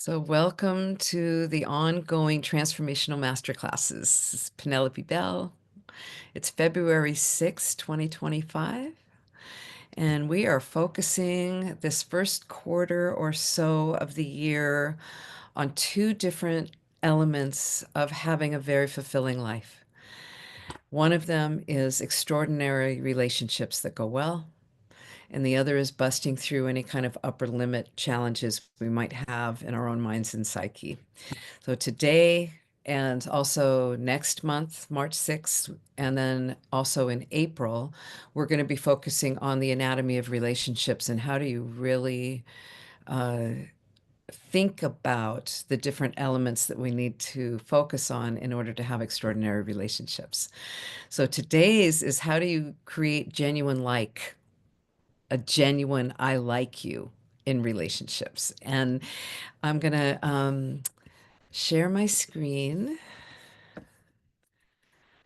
So, welcome to the ongoing transformational masterclasses. This is Penelope Bell. It's February 6th, 2025, and we are focusing this first quarter or so of the year on two different elements of having a very fulfilling life. One of them is extraordinary relationships that go well, and the other is busting through any kind of upper limit challenges we might have in our own minds and psyche. So today and also next month, March 6th, and then also in April, we're going to be focusing on the anatomy of relationships and how do you really uh, think about the different elements that we need to focus on in order to have extraordinary relationships. So today's is how do you create genuine a genuine I like you in relationships. And I'm going to share my screen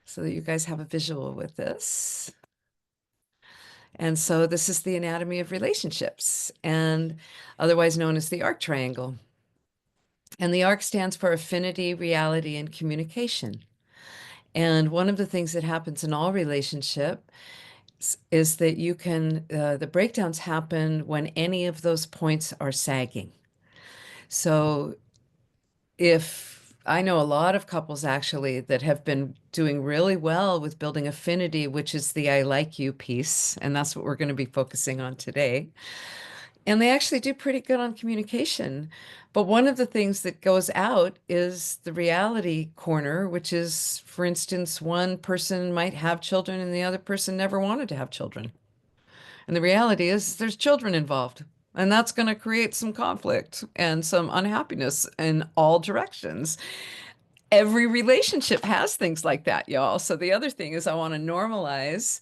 so that you guys have a visual with this. And so this is the anatomy of relationships, and otherwise known as the arc triangle. And the arc stands for affinity, reality, and communication. And one of the things that happens in all relationships is that the breakdowns happen when any of those points are sagging. So if I know a lot of couples actually that have been doing really well with building affinity, which is the I like you piece, and that's what we're going to be focusing on today. And they actually do pretty good on communication. But one of the things that goes out is the reality corner, which is, for instance, one person might have children and the other person never wanted to have children. And the reality is there's children involved. And that's going to create some conflict and some unhappiness in all directions. Every relationship has things like that, y'all. So the other thing is I want to normalize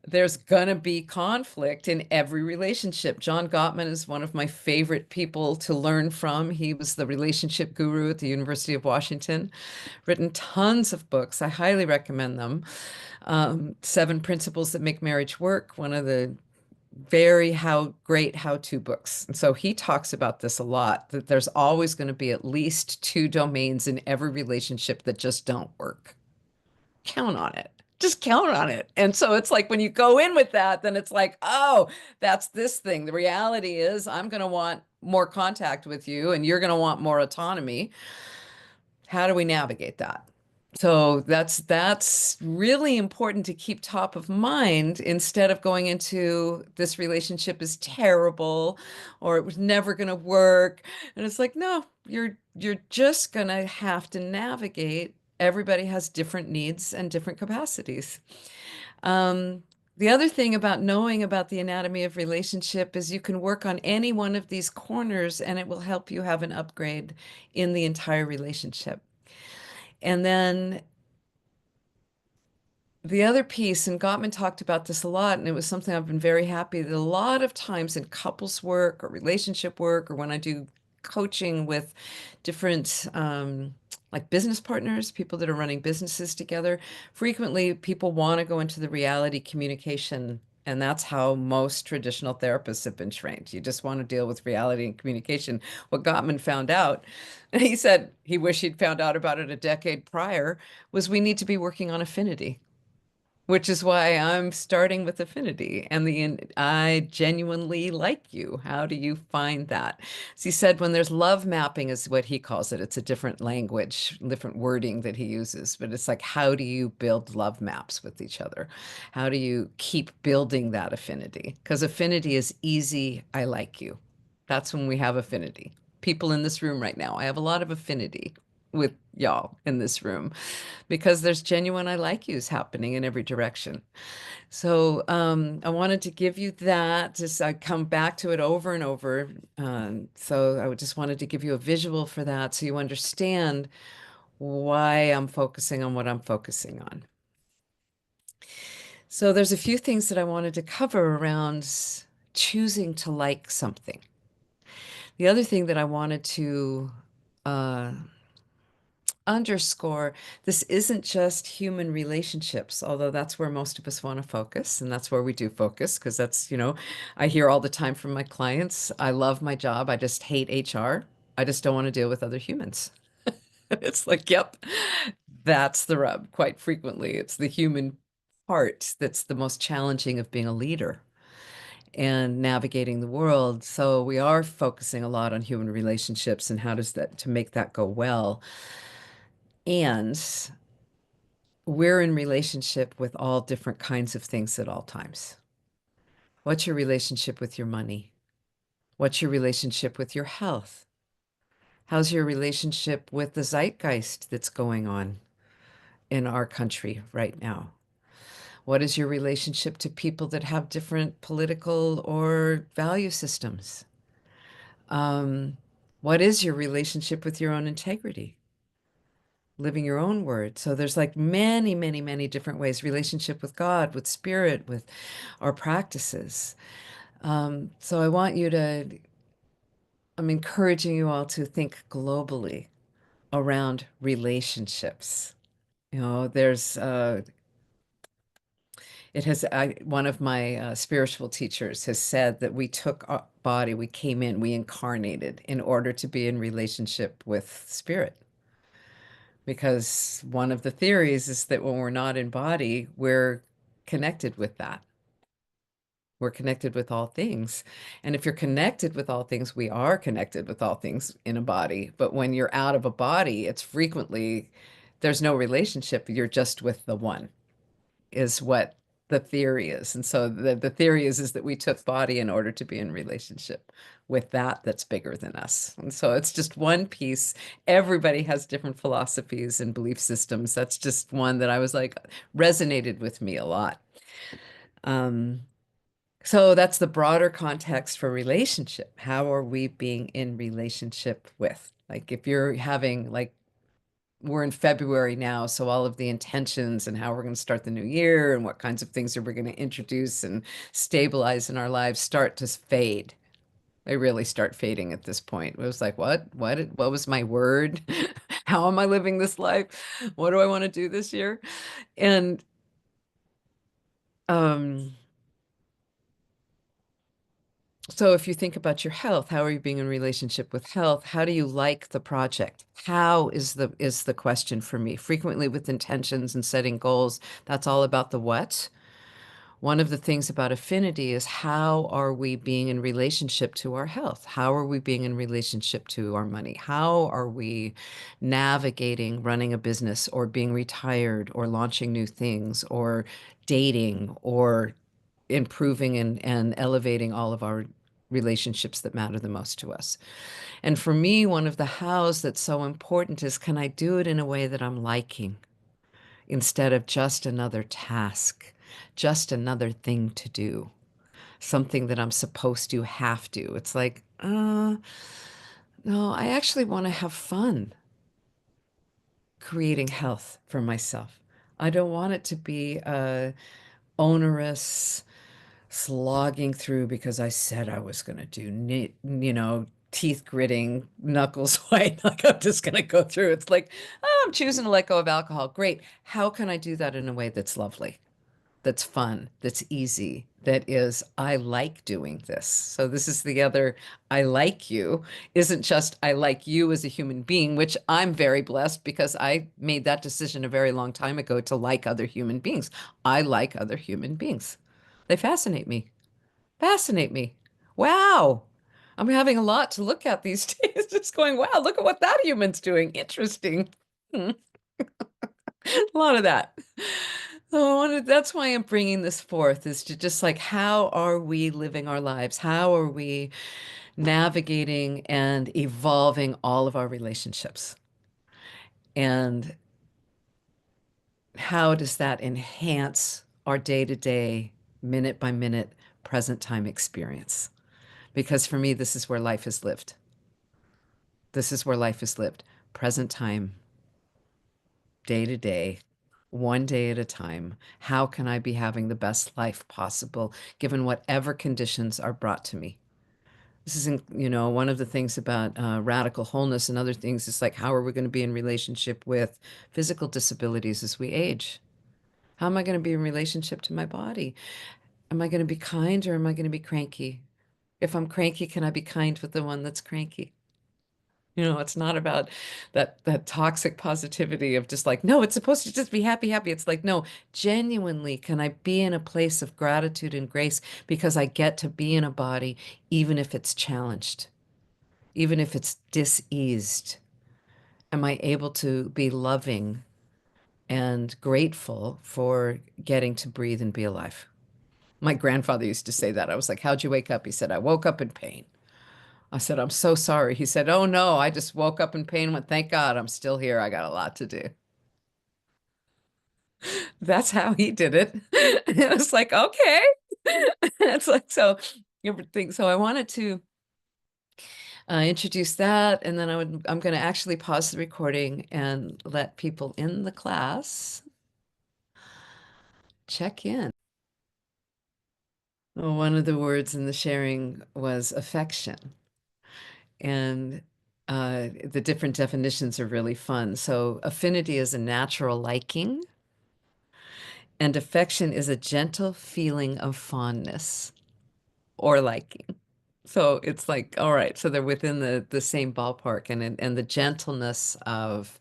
there's going to be conflict in every relationship. John Gottman is one of my favorite people to learn from. He was the relationship guru at the University of Washington, written tons of books. I highly recommend them. Seven Principles That Make Marriage Work, one of the very great how-to books. And so he talks about this a lot, that there's always going to be at least two domains in every relationship that just don't work. Count on it. Just count on it. And so it's like when you go in with that, then it's like, oh, that's this thing. The reality is I'm going to want more contact with you and you're going to want more autonomy. How do we navigate that? So that's really important to keep top of mind instead of going into this relationship is terrible or it was never going to work. And it's like, no, you're just going to have to navigate. Everybody has different needs and different capacities. Um, the other thing about knowing about the anatomy of relationship is you can work on any one of these corners and it will help you have an upgrade in the entire relationship. And then the other piece, and Gottman talked about this a lot, and it was something I've been very happy that a lot of times in couples work or relationship work, or when I do coaching with different like business partners, people that are running businesses together, frequently people want to go into the reality communication. And that's how most traditional therapists have been trained. You just want to deal with reality and communication. What Gottman found out, and he said he wished he'd found out about it a decade prior, was we need to be working on affinity, which is why I'm starting with affinity and I genuinely like you. How do you find that? So he said when there's love mapping is what he calls it. It's a different language, different wording that he uses, but it's like, how do you build love maps with each other? How do you keep building that affinity? Because affinity is easy. I like you. That's when we have affinity. People in this room right now, I have a lot of affinity with y'all in this room because there's genuine I like yous happening in every direction. So I wanted to give you that. Just I come back to it over and over. So just wanted to give you a visual for that so you understand why I'm focusing on what I'm focusing on. So there's a few things that I wanted to cover around choosing to like something. The other thing that I wanted to uh, underscore this isn't just human relationships, although that's where most of us want to focus, and that's where we do focus because that's, I hear all the time from my clients, I love my job, I just hate HR. I just don't want to deal with other humans. It's like, yep, that's the rub. Quite frequently, it's the human part that's the most challenging of being a leader and navigating the world. So we are focusing a lot on human relationships and how does that to make that go well. And we're in relationship with all different kinds of things at all times. What's your relationship with your money? What's your relationship with your health? How's your relationship with the zeitgeist that's going on in our country right now? What is your relationship to people that have different political or value systems? Um, what is your relationship with your own integrity? Living your own word. So there's like many, many, many different ways. Relationship with God, with spirit, with our practices. So I want you to, I'm encouraging you all to think globally around relationships. You know, one of my spiritual teachers has said that we took our body, we came in, we incarnated in order to be in relationship with spirit. Because one of the theories is that when we're not in body, we're connected with that. We're connected with all things. And if you're connected with all things, we are connected with all things in a body. But when you're out of a body, it's frequently, there's no relationship. You're just with the one, is what the theory is. And so the theory is that we took body in order to be in relationship with that that's bigger than us. And so it's just one piece. Everybody has different philosophies and belief systems. That's just one that I was like, resonated with me a lot. Um, so that's the broader context for relationship. How are we being in relationship with? Like if you're having like we're in February now, so all of the intentions and how we're going to start the new year and what kinds of things are we going to introduce and stabilize in our lives start to fade. They really start fading at this point. It was like, what was my word? How am I living this life? What do I want to do this year? And um, so if you think about your health, how are you being in relationship with health? How do you like the project? How is the question for me? Frequently with intentions and setting goals, that's all about the what. One of the things about affinity is how are we being in relationship to our health? How are we being in relationship to our money? How are we navigating running a business or being retired or launching new things or dating or improving and elevating all of our relationships that matter the most to us? And for me, one of the hows that's so important is can I do it in a way that I'm liking instead of just another task, just another thing to do, something that I'm supposed to have to. It's like, no, I actually want to have fun creating health for myself. I don't want it to be onerous, slogging through because I said I was going to do, teeth gritting, knuckles white. Like I'm just going to go through. It's like, oh, I'm choosing to let go of alcohol. Great. How can I do that in a way that's lovely? That's fun, that's easy, that is, I like doing this. So this is the other, I like you, isn't just I like you as a human being, which I'm very blessed because I made that decision a very long time ago to like other human beings. I like other human beings. They fascinate me. Fascinate me. Wow. I'm having a lot to look at these days. Just going, wow, look at what that human's doing. Interesting. Hmm. A lot of that. So that's why I'm bringing this forth is to just like, how are we living our lives? How are we navigating and evolving all of our relationships? And how does that enhance our day-to-day, minute by minute, present time experience? Because for me, this is where life is lived. This is where life is lived. Present time, day to day, one day at a time. How can I be having the best life possible given whatever conditions are brought to me? This isn't, one of the things about radical wholeness and other things is like, how are we going to be in relationship with physical disabilities as we age? How am I going to be in relationship to my body? Am I going to be kind or am I going to be cranky? If I'm cranky, can I be kind with the one that's cranky? It's not about that toxic positivity of just like, no, it's supposed to just be happy, happy. It's like, no, genuinely, can I be in a place of gratitude and grace because I get to be in a body, even if it's challenged, even if it's diseased? Am I able to be loving and grateful for getting to breathe and be alive? My grandfather used to say that. I was like, how'd you wake up? He said, I woke up in pain. I said, I'm so sorry. He said, oh no, I just woke up in pain and went, thank God I'm still here. I got a lot to do. That's how he did it. And it was like, okay. It's like, so everything. So I wanted to introduce that. And then I'm going to actually pause the recording and let people in the class check in. Well, one of the words in the sharing was affection. And the different definitions are really fun. So, affinity is a natural liking, and affection is a gentle feeling of fondness or liking. So it's like, all right, so they're within the same ballpark, and the gentleness of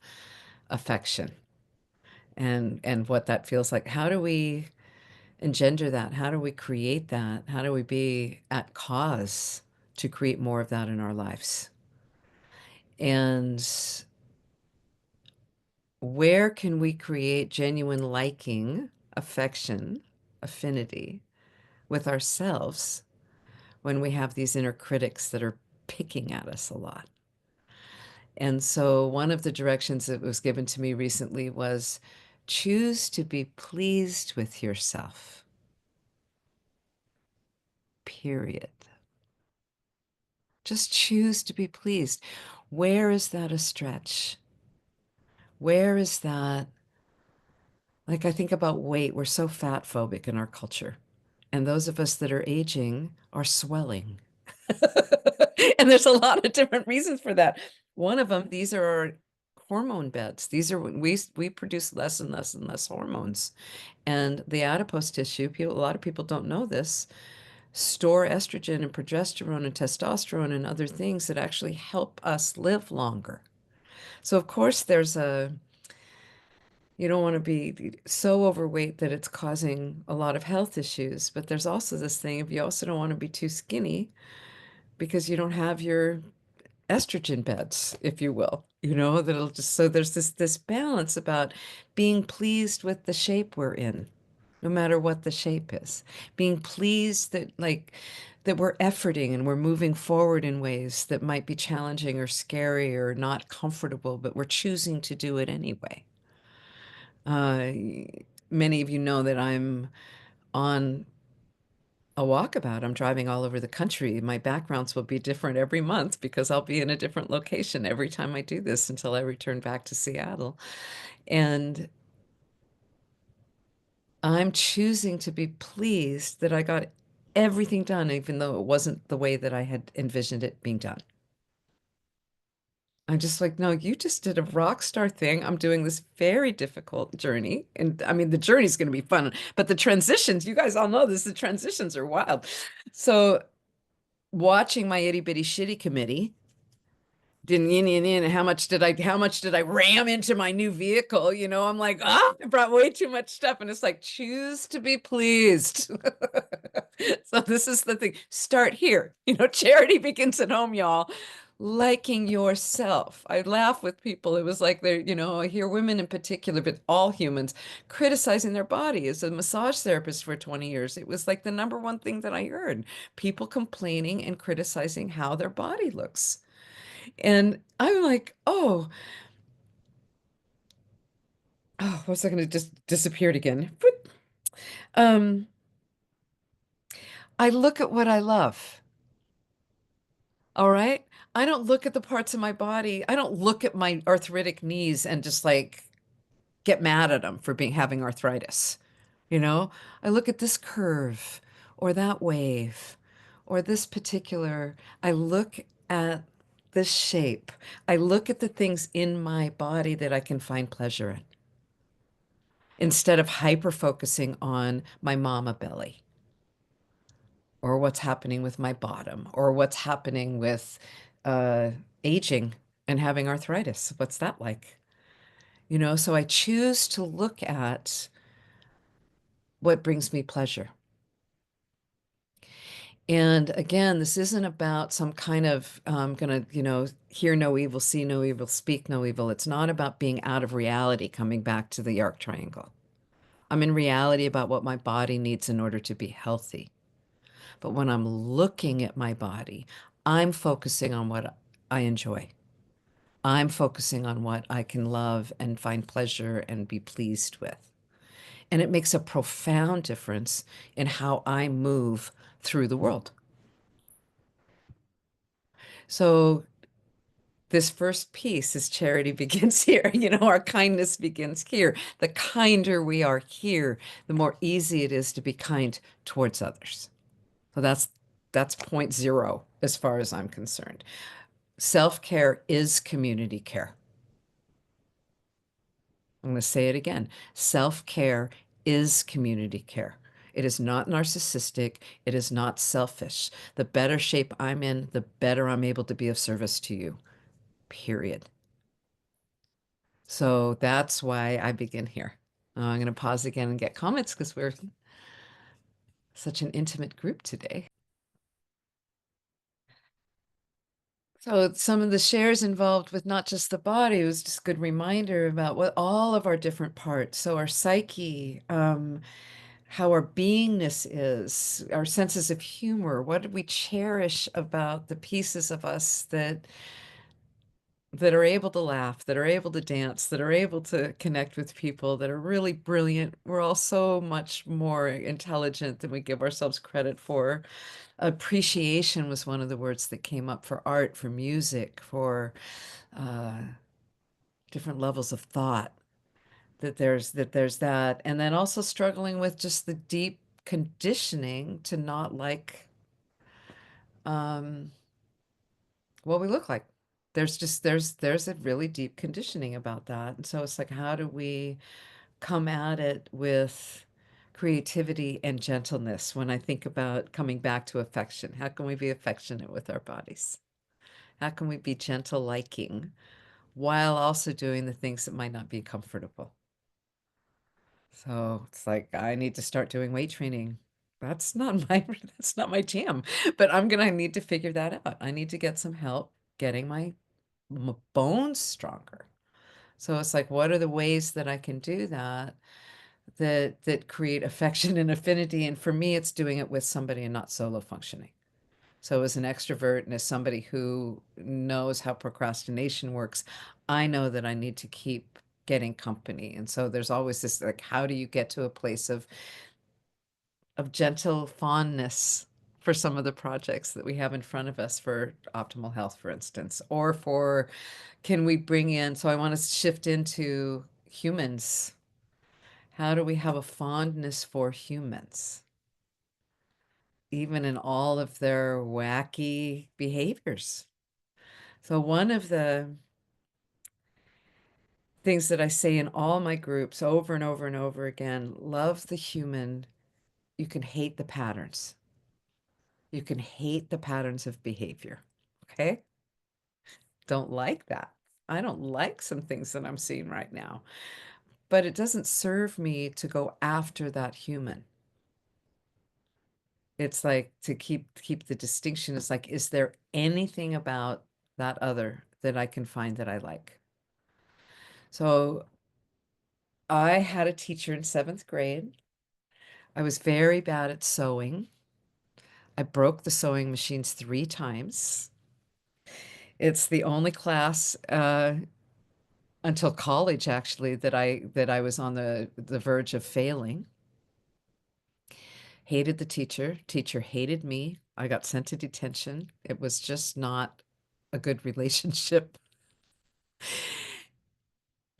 affection and what that feels like. How do we engender that? How do we create that? How do we be at cause to create more of that in our lives? And where can we create genuine liking, affection, affinity with ourselves when we have these inner critics that are picking at us a lot? And so, one of the directions that was given to me recently was choose to be pleased with yourself, period. Just choose to be pleased. Where is that a stretch? Where is that? Like, I think about weight. We're so fat phobic in our culture. And those of us that are aging are swelling. And there's a lot of different reasons for that. One of them, these are our hormone beds. These are we produce less and less and less hormones. And the adipose tissue, a lot of people don't know this, store estrogen and progesterone and testosterone and other things that actually help us live longer. So of course you don't want to be so overweight that it's causing a lot of health issues, but there's also this thing of you also don't want to be too skinny because you don't have your estrogen beds, if you will, that'll just, so there's this balance about being pleased with the shape we're in, no matter what the shape is. Being pleased that we're efforting and we're moving forward in ways that might be challenging or scary or not comfortable, but we're choosing to do it anyway. Uh, Many of you know that I'm on a walkabout. I'm driving all over the country. My backgrounds will be different every month because I'll be in a different location every time I do this until I return back to Seattle. And I'm choosing to be pleased that I got everything done, even though it wasn't the way that I had envisioned it being done. I'm just like, no, you just did a rock star thing. I'm doing this very difficult journey. And I mean, the journey's going to be fun, but the transitions, you guys all know this, the transitions are wild. So watching my itty bitty shitty committee didn't in how much did I ram into my new vehicle? I'm like, I brought way too much stuff. And it's like, choose to be pleased. So this is the thing. Start here. Charity begins at home, y'all. Liking yourself. I laugh with people. It was like I hear women in particular, but all humans criticizing their body. As a massage therapist for 20 years, it was like the number one thing that I heard. People complaining and criticizing how their body looks. And I'm like, what's that going to just disappeared again? Um, I look at what I love. All right. I don't look at the parts of my body. I don't look at my arthritic knees and just like get mad at them for having arthritis. I look at this curve or that wave or this particular, I look at this shape. I look at the things in my body that I can find pleasure in, instead of hyper focusing on my mama belly or what's happening with my bottom or what's happening with uh, aging and having arthritis. What's that like? So I choose to look at what brings me pleasure. And again, this isn't about some kind of gonna, hear no evil, see no evil, speak no evil. It's not about being out of reality, coming back to the arc triangle. I'm in reality about what my body needs in order to be healthy. But when I'm looking at my body, I'm focusing on what I enjoy. I'm focusing on what I can love and find pleasure and be pleased with. And it makes a profound difference in how I move through the world. So this first piece is charity begins here. Our kindness begins here. The kinder we are here, the more easy it is to be kind towards others. So that's point zero as far as I'm concerned. Self-care is community care. I'm going to say it again. Self-care is community care. It is not narcissistic. It is not selfish. The better shape I'm in, the better I'm able to be of service to you, period. So that's why I begin here. I'm going to pause again and get comments because we're such an intimate group today. So some of the shares involved with not just the body, it was just a good reminder about what all of our different parts. So our psyche, how our beingness is, our senses of humor, what do we cherish about the pieces of us that are able to laugh, that are able to dance, that are able to connect with people, that are really brilliant. We're all so much more intelligent than we give ourselves credit for. Appreciation was one of the words that came up for art, for music, for uh, different levels of thought. That, and then also struggling with just the deep conditioning to not like um, what we look like. There's a really deep conditioning about that. And so it's like, how do we come at it with creativity and gentleness? When I think about coming back to affection, how can we be affectionate with our bodies? How can we be gentle liking while also doing the things that might not be comfortable? So it's like I need to start doing weight training. That's not my jam, but I'm gonna need to figure that out. I need to get some help getting my bones stronger. So it's like, what are the ways that I can do that create affection and affinity? And for me, it's doing it with somebody and not solo functioning. So as an extrovert and as somebody who knows how procrastination works, I know that I need to keep getting company. And so there's always this, like, how do you get to a place of gentle fondness for some of the projects that we have in front of us for optimal health, for instance, or for can we bring in, so I want to shift into humans. How do we have a fondness for humans, even in all of their wacky behaviors? So one of the things that I say in all my groups over and over and over again, love the human. You can hate the patterns. You can hate the patterns of behavior. Okay? Don't like that. I don't like some things that I'm seeing right now, but it doesn't serve me to go after that human. It's like to keep the distinction. It's like, is there anything about that other that I can find that I like? So I had a teacher in seventh grade. I was very bad at sewing. I broke the sewing machines 3 times. It's the only class until college, actually, that I was on the verge of failing. Hated the teacher. Teacher hated me. I got sent to detention. It was just not a good relationship.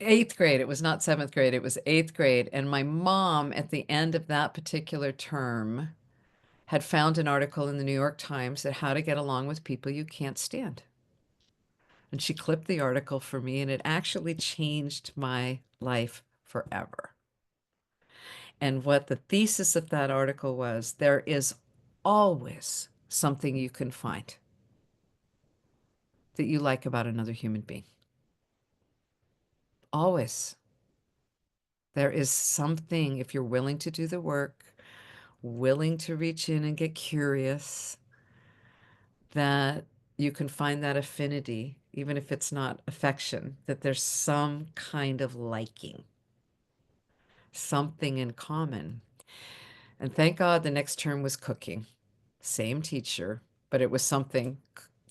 Eighth grade. It was not seventh grade. It was eighth grade. And my mom, at the end of that particular term, had found an article in the New York Times that how to get along with people you can't stand. And she clipped the article for me, and it actually changed my life forever. And what the thesis of that article was, there is always something you can find. that you like about another human being. Always. There is something, if you're willing to do the work, willing to reach in and get curious, that you can find that affinity, even if it's not affection, that there's some kind of liking, something in common. And thank God the next term was cooking. Same teacher, but it was something.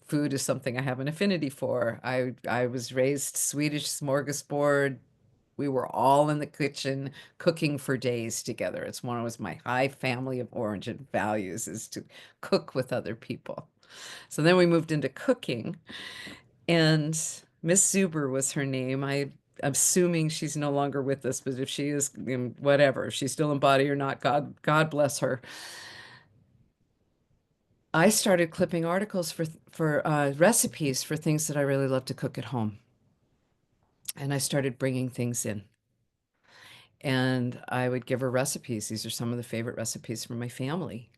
Food is something I have an affinity for. I was raised Swedish smorgasbord. We were all in the kitchen cooking for days together. It's one of my high family of origin values is to cook with other people. So then we moved into cooking, and Miss Zuber was her name. I'm assuming she's no longer with us, but if she is, whatever, if she's still in body or not, God bless her. I started clipping articles for recipes for things that I really love to cook at home. And I started bringing things in. And I would give her recipes. These are some of the favorite recipes from my family.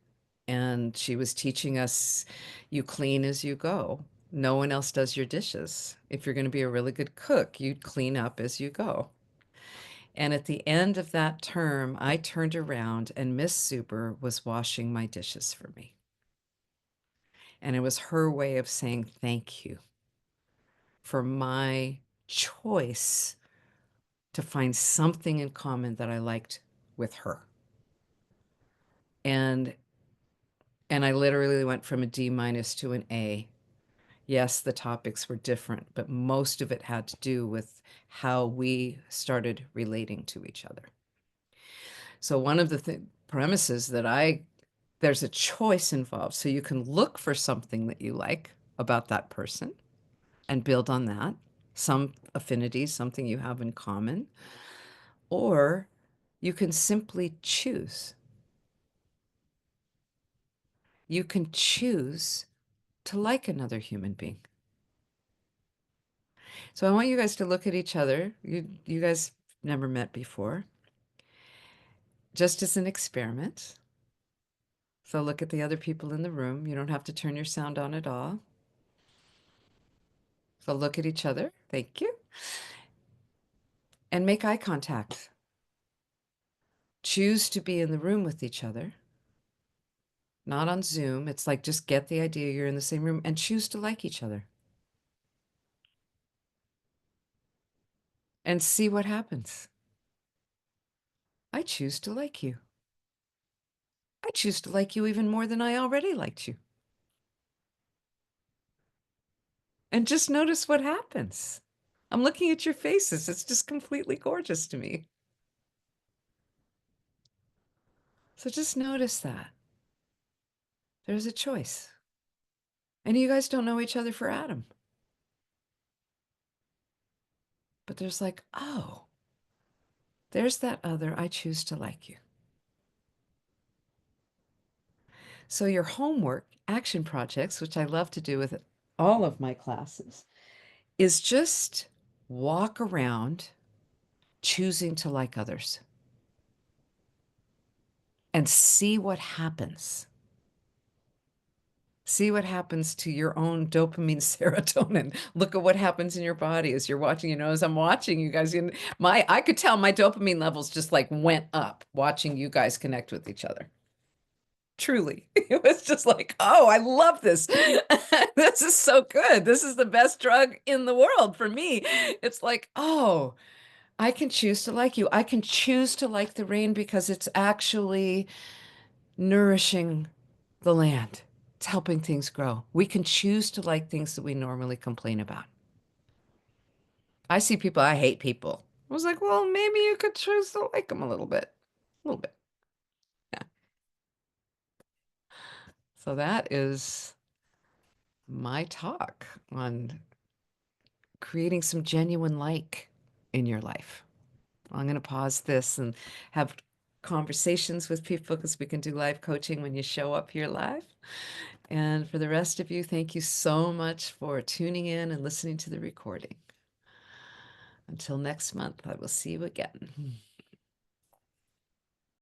And she was teaching us, you clean as you go. No one else does your dishes. If you're going to be a really good cook, you clean up as you go. And at the end of that term, I turned around and Miss Super was washing my dishes for me. And it was her way of saying thank you for my choice to find something in common that I liked with her. And I literally went from a D minus to an A. Yes, the topics were different, but most of it had to do with how we started relating to each other. So one of the premises that there's a choice involved. So you can look for something that you like about that person and build on that, some affinities, something you have in common, or you can simply choose. You can choose to like another human being. So I want you guys to look at each other. You guys never met before, just as an experiment. So look at the other people in the room. You don't have to turn your sound on at all. So look at each other. Thank you. And make eye contact. Choose to be in the room with each other, not on Zoom. It's like just get the idea you're in the same room and choose to like each other. And see what happens. I choose to like you. I choose to like you even more than I already liked you. And just notice what happens. I'm looking at your faces. It's just completely gorgeous to me. So just notice that. There's a choice. And you guys don't know each other for Adam. But there's like, oh, there's that other. I choose to like you. So your homework, action projects, which I love to do with all of my classes, is just walk around choosing to like others and see what happens. See what happens to your own dopamine, serotonin. Look at what happens in your body as you're watching. As I'm watching you guys, I could tell my dopamine levels just like went up watching you guys connect with each other. Truly, it was just like, oh, I love this. This is so good. This is the best drug in the world for me. It's like, oh, I can choose to like you. I can choose to like the rain because it's actually nourishing the land. It's helping things grow. We can choose to like things that we normally complain about. I see people, I hate people. I was like, well, maybe you could choose to like them a little bit. A little bit. Yeah. So that is my talk on creating some genuine like in your life. I'm going to pause this and have conversations with people because we can do live coaching when you show up here live. And for the rest of you, thank you so much for tuning in and listening to the recording. Until next month, I will see you again.